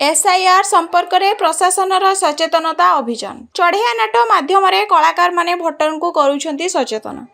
SIR संपर्क में प्रशासन सचेतनता अभियान चढ़िया नाट माध्यम कलाकार माने भोटर को करुछंती सचेतन।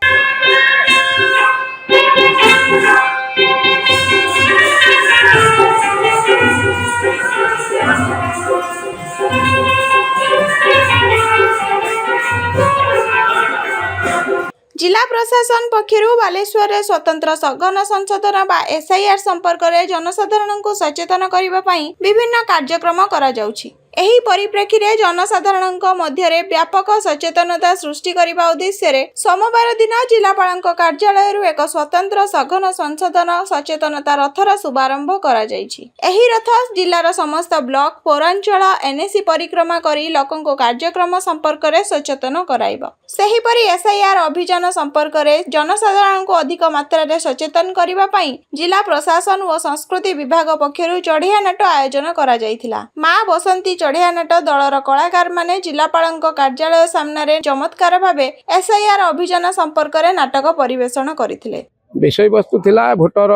जिला प्रशासन पक्षर बालेश्वर स्वतंत्र सघन संशोधन बा एसआईआर संपर्क में जनसाधारण को सचेतन करने विभिन्न कार्यक्रम करा जाउछि। एही परिप्रेक्षी रे जनसाधारण मध्य व्यापक सचेतनता सृष्टि करने उद्देश्य सोमवार दिन जिलापाल कार्यालय एक स्वतंत्र सघन संशोधन सचेतनता रथर शुभारंभ करा जाइछि। एही रथ जिलार समस्त ब्लॉक पौरांचल एनएसी परिक्रमा करी लोकंको कार्यक्रम संपर्क में सचेतन कराइबो। सेहीपरि एसआईआर अभियान संपर्क में जनसाधारण को अधिक मात्रा रे सचेतन करने पई जिला प्रशासन और संस्कृति विभाग पक्षर चढ़िया नाट आयोजन करा जाइथिला। माँ बसंती चढ़िया नाट दलर कलाकार माने जिलापाल कार्यालय सामने चमत्कार भावे एसआईआर अभियान संपर्क में नाटक परिवेषण करथिले। विषय वस्तु थिला भोटर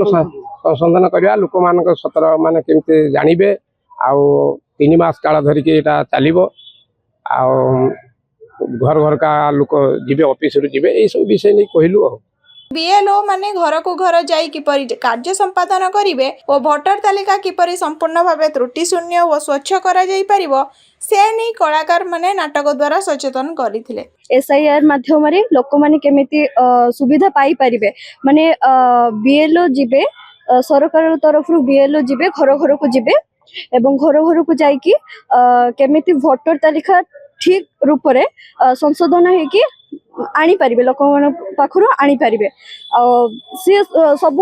संशोधन करवा लोक मान सतर मान केमती जानिबे आउ 3 मास काल धरिक एटा चलिबो आउ घर घर का लोक जीवे ऑफिस रु जीवे ए सब विषय नहीं कहलु। बीएलओ माने घर को घर जाई किपरि कार्य संपादन करिवे और भोटर तालिका किपरि संपूर्ण भावे त्रुटि शून्य और स्वच्छ करा जाई परिबो से नहीं कलाकार माने नाटक द्वारा सचेतन करथिले। एसआईआर माध्यम रे लोक माने केमिति सुविधा पाई परिबे माने बीएलओ जीवे सरकार तरफ रु बीएलओ जीवे घर घर को जीवे एवं घर घर को जाई कि केमिति भोटर तालिका ठीक रूप रे संशोधन है कि आनी पारिबे लोक मन पाखरु आनी पारिबे से सब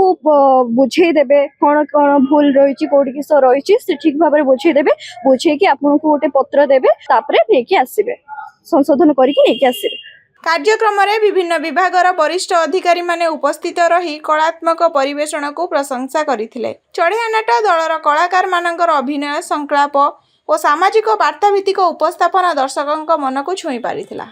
बुझे देबे कोन कोन भूल रहिछि कोडी किस रहिछि से ठीक भाबरे बुझे देबे बुझे कि आपन को गोटे पत्र देबे तापरे नेकी आसीबे संशोधन करिकि नेकी आसीबे। कार्यक्रम में विभिन्न विभागर वरिष्ठ अधिकारी माने उपस्थित रही कलात्मक परिवेषण को प्रशंसा करथिले। चढ़िया नाट दलर कलाकार मानकर अभिनय संकल्प और सामाजिक वार्ता भित्तिक उपस्थापन दर्शकों मन को छुई पारिथिला।